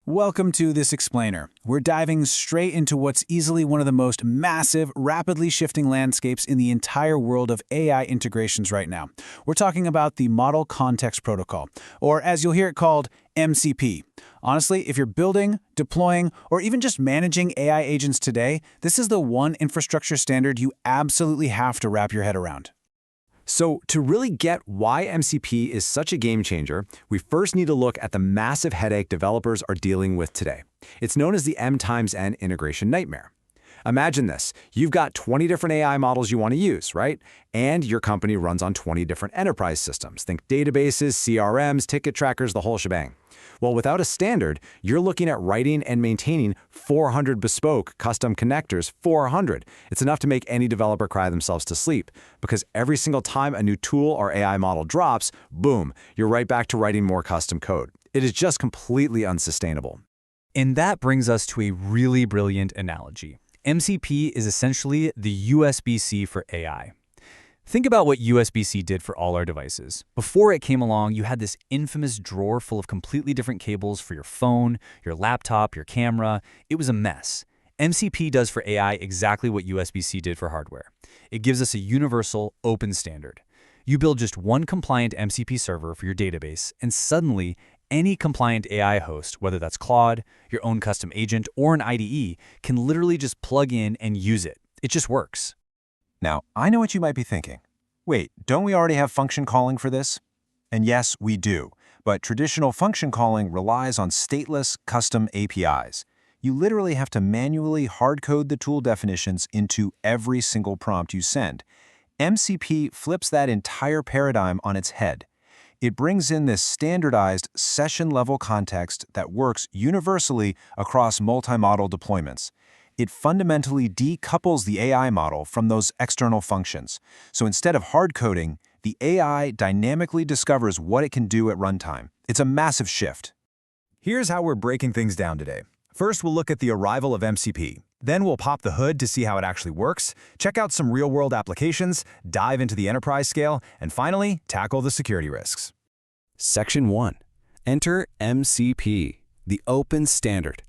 Welcome to this explainer. We're diving straight into what's easily one of the most massive, rapidly shifting landscapes in the entire world of AI integrations right now. We're talking about the Model Context Protocol, or as you'll hear it called, MCP. Honestly, if you're building, deploying, or even just managing AI agents today, this is the one infrastructure standard you absolutely have to wrap your head around. So to really get why MCP is such a game changer, we first need to look at the massive headache developers are dealing with today. It's known as the M times N integration nightmare. Imagine this. You've got 20 different AI models you want to use, right? And your company runs on 20 different enterprise systems. Think databases, CRMs, ticket trackers, the whole shebang. Well, without a standard, you're looking at writing and maintaining 400 bespoke custom connectors, 400. It's enough to make any developer cry themselves to sleep, because every single time a new tool or AI model drops, boom, you're right back to writing more custom code. It is just completely unsustainable. And that brings us to a really brilliant analogy. MCP is essentially the USB-C for AI. Think about what USB-C did for all our devices. Before it came along, you had this infamous drawer full of completely different cables for your phone, your laptop, your camera. It was a mess. MCP does for AI exactly what USB-C did for hardware. It gives us a universal, open standard. You build just one compliant MCP server for your database, and suddenly, any compliant AI host, whether that's Claude, your own custom agent, or an IDE, can literally just plug in and use it. It just works. Now, I know what you might be thinking. Wait, don't we already have function calling for this? And yes, we do, but traditional function calling relies on stateless, custom APIs. You literally have to manually hard-code the tool definitions into every single prompt you send. MCP flips that entire paradigm on its head. It brings in this standardized session-level context that works universally across multi-model deployments. It fundamentally decouples the AI model from those external functions. So instead of hard coding, the AI dynamically discovers what it can do at runtime. It's a massive shift. Here's how we're breaking things down today. First, we'll look at the arrival of MCP. Then we'll pop the hood to see how it actually works, check out some real-world applications, dive into the enterprise scale, and finally, tackle the security risks. Section 1. Enter MCP, the open standard.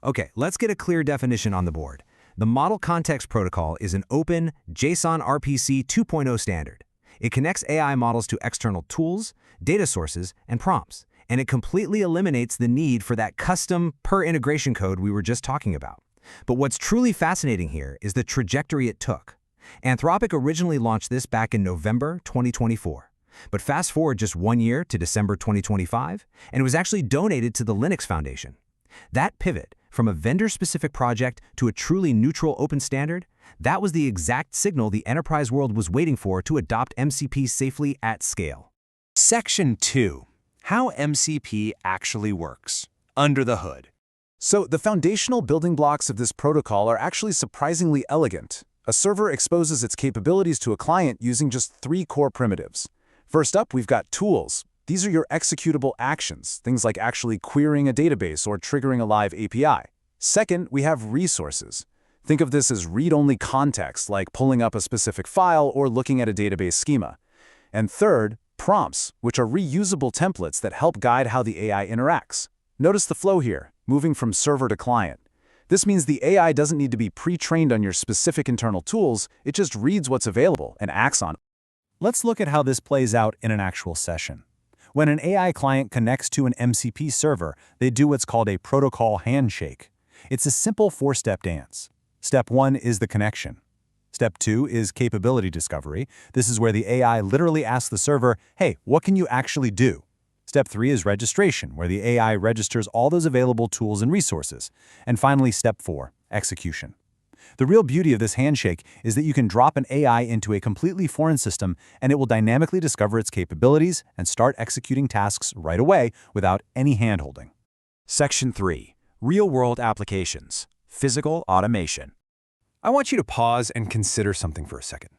Okay, let's get a clear definition on the board. The Model Context Protocol is an open JSON-RPC 2.0 standard. It connects AI models to external tools, data sources, and prompts, and it completely eliminates the need for that custom per-integration code we were just talking about. But what's truly fascinating here is the trajectory it took. Anthropic originally launched this back in November 2024. But fast forward just 1 year to December 2025, and it was actually donated to the Linux Foundation. That pivot from a vendor-specific project to a truly neutral open standard, that was the exact signal the enterprise world was waiting for to adopt MCP safely at scale. Section 2. How MCP actually works. Under the hood. So the foundational building blocks of this protocol are actually surprisingly elegant. A server exposes its capabilities to a client using just 3 core primitives. First up, we've got tools. These are your executable actions, things like actually querying a database or triggering a live API. Second, we have resources. Think of this as read-only context, like pulling up a specific file or looking at a database schema. And third, prompts, which are reusable templates that help guide how the AI interacts. Notice the flow here, moving from server to client. This means the AI doesn't need to be pre-trained on your specific internal tools, it just reads what's available and acts on it. Let's look at how this plays out in an actual session. When an AI client connects to an MCP server, they do what's called a protocol handshake. It's a simple 4-step dance. Step 1 is the connection. Step 2 is capability discovery. This is where the AI literally asks the server, hey, what can you actually do? Step 3 is registration, where the AI registers all those available tools and resources. And finally, step 4, execution. The real beauty of this handshake is that you can drop an AI into a completely foreign system and it will dynamically discover its capabilities and start executing tasks right away without any handholding. Section 3. Real-world applications. Physical automation. I want you to pause and consider something for a second.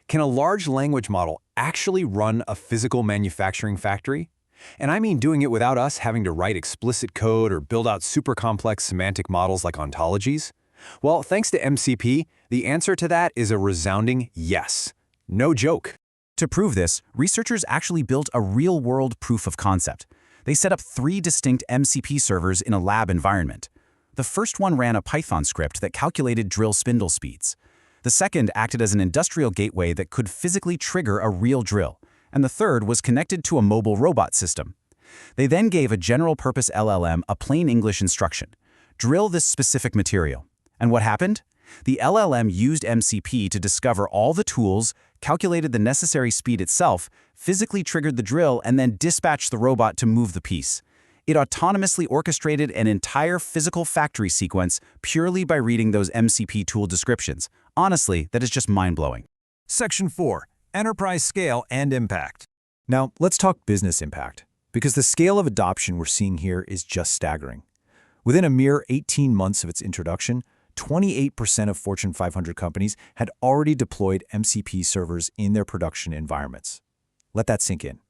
Can a large language model actually run a physical manufacturing factory? And I mean doing it without us having to write explicit code or build out super complex semantic models like ontologies? Well, thanks to MCP, the answer to that is a resounding yes. No joke. To prove this, researchers actually built a real-world proof of concept. They set up 3 distinct MCP servers in a lab environment. The first one ran a Python script that calculated drill spindle speeds. The second acted as an industrial gateway that could physically trigger a real drill. And the third was connected to a mobile robot system. They then gave a general-purpose LLM a plain English instruction: drill this specific material. And what happened? The LLM used MCP to discover all the tools, calculated the necessary speed itself, physically triggered the drill, and then dispatched the robot to move the piece. It autonomously orchestrated an entire physical factory sequence purely by reading those MCP tool descriptions. Honestly, that is just mind-blowing. Section 4. Enterprise Scale and Impact. Now, let's talk business impact, because the scale of adoption we're seeing here is just staggering. Within a mere 18 months of its introduction, 28% of Fortune 500 companies had already deployed MCP servers in their production environments. Let that sink in.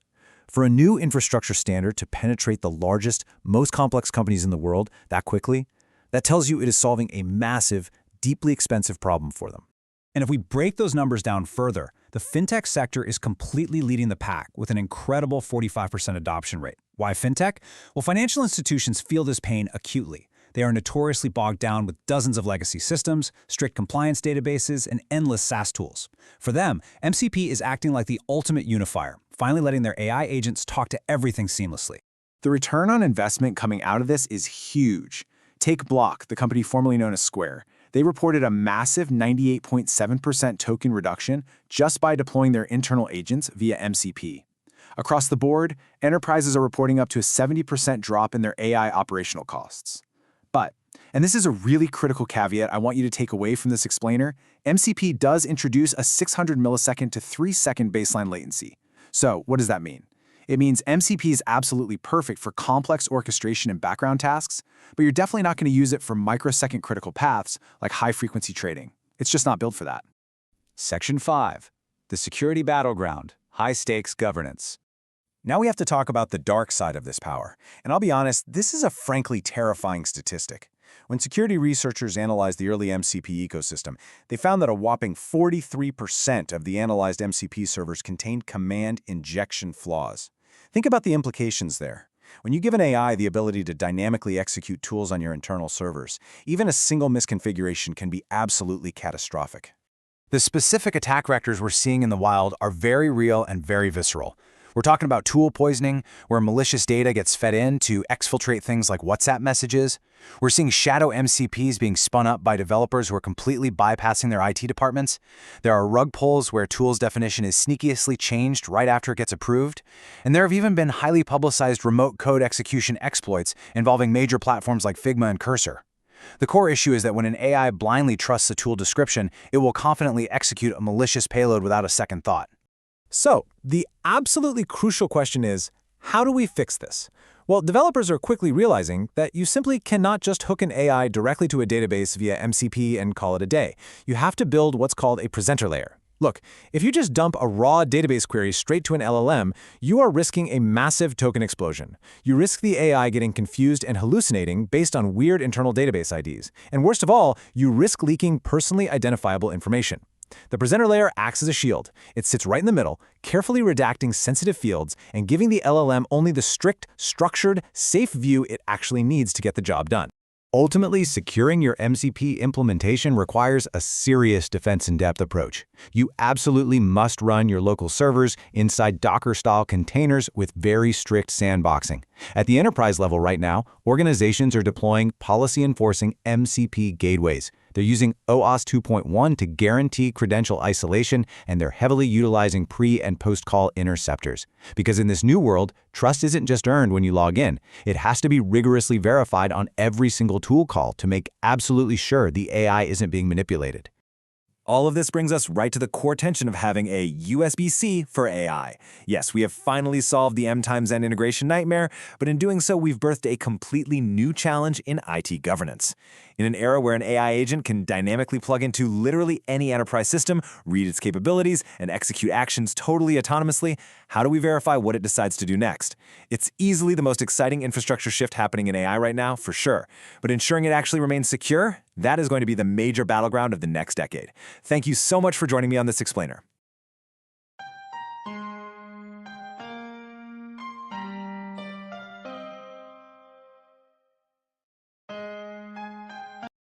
For a new infrastructure standard to penetrate the largest, most complex companies in the world that quickly, that tells you it is solving a massive, deeply expensive problem for them. And if we break those numbers down further, the fintech sector is completely leading the pack with an incredible 45% adoption rate. Why fintech? Well, financial institutions feel this pain acutely. They are notoriously bogged down with dozens of legacy systems, strict compliance databases, and endless SaaS tools. For them, MCP is acting like the ultimate unifier, finally letting their AI agents talk to everything seamlessly. The return on investment coming out of this is huge. Take Block, the company formerly known as Square. They reported a massive 98.7% token reduction just by deploying their internal agents via MCP. Across the board, enterprises are reporting up to a 70% drop in their AI operational costs. But, and this is a really critical caveat I want you to take away from this explainer, MCP does introduce a 600 millisecond to 3-second baseline latency. So, what does that mean? It means MCP is absolutely perfect for complex orchestration and background tasks, but you're definitely not going to use it for microsecond critical paths like high-frequency trading. It's just not built for that. Section 5. The security battleground, high-stakes governance. Now we have to talk about the dark side of this power. And I'll be honest, this is a frankly terrifying statistic. When security researchers analyzed the early MCP ecosystem, they found that a whopping 43% of the analyzed MCP servers contained command injection flaws. Think about the implications there. When you give an AI the ability to dynamically execute tools on your internal servers, even a single misconfiguration can be absolutely catastrophic. The specific attack vectors we're seeing in the wild are very real and very visceral. We're talking about tool poisoning, where malicious data gets fed in to exfiltrate things like WhatsApp messages. We're seeing shadow MCPs being spun up by developers who are completely bypassing their IT departments. There are rug pulls where tools definition is sneakily changed right after it gets approved. And there have even been highly publicized remote code execution exploits involving major platforms like Figma and Cursor. The core issue is that when an AI blindly trusts a tool description, it will confidently execute a malicious payload without a second thought. So, the absolutely crucial question is, how do we fix this? Well, developers are quickly realizing that you simply cannot just hook an AI directly to a database via MCP and call it a day. You have to build what's called a presenter layer. Look, if you just dump a raw database query straight to an LLM, you are risking a massive token explosion. You risk the AI getting confused and hallucinating based on weird internal database IDs. And worst of all, you risk leaking personally identifiable information. The presenter layer acts as a shield. It sits right in the middle, carefully redacting sensitive fields and giving the LLM only the strict, structured, safe view it actually needs to get the job done. Ultimately, securing your MCP implementation requires a serious defense-in-depth approach. You absolutely must run your local servers inside Docker-style containers with very strict sandboxing. At the enterprise level right now, organizations are deploying policy-enforcing MCP gateways. They're using OAuth 2.1 to guarantee credential isolation, and they're heavily utilizing pre- and post-call interceptors. Because in this new world, trust isn't just earned when you log in. It has to be rigorously verified on every single tool call to make absolutely sure the AI isn't being manipulated. All of this brings us right to the core tension of having a USB-C for AI. Yes, we have finally solved the M times N integration nightmare, but in doing so, we've birthed a completely new challenge in IT governance. In an era where an AI agent can dynamically plug into literally any enterprise system, read its capabilities, and execute actions totally autonomously, how do we verify what it decides to do next? It's easily the most exciting infrastructure shift happening in AI right now, for sure. But ensuring it actually remains secure, that is going to be the major battleground of the next decade. Thank you so much for joining me on this explainer.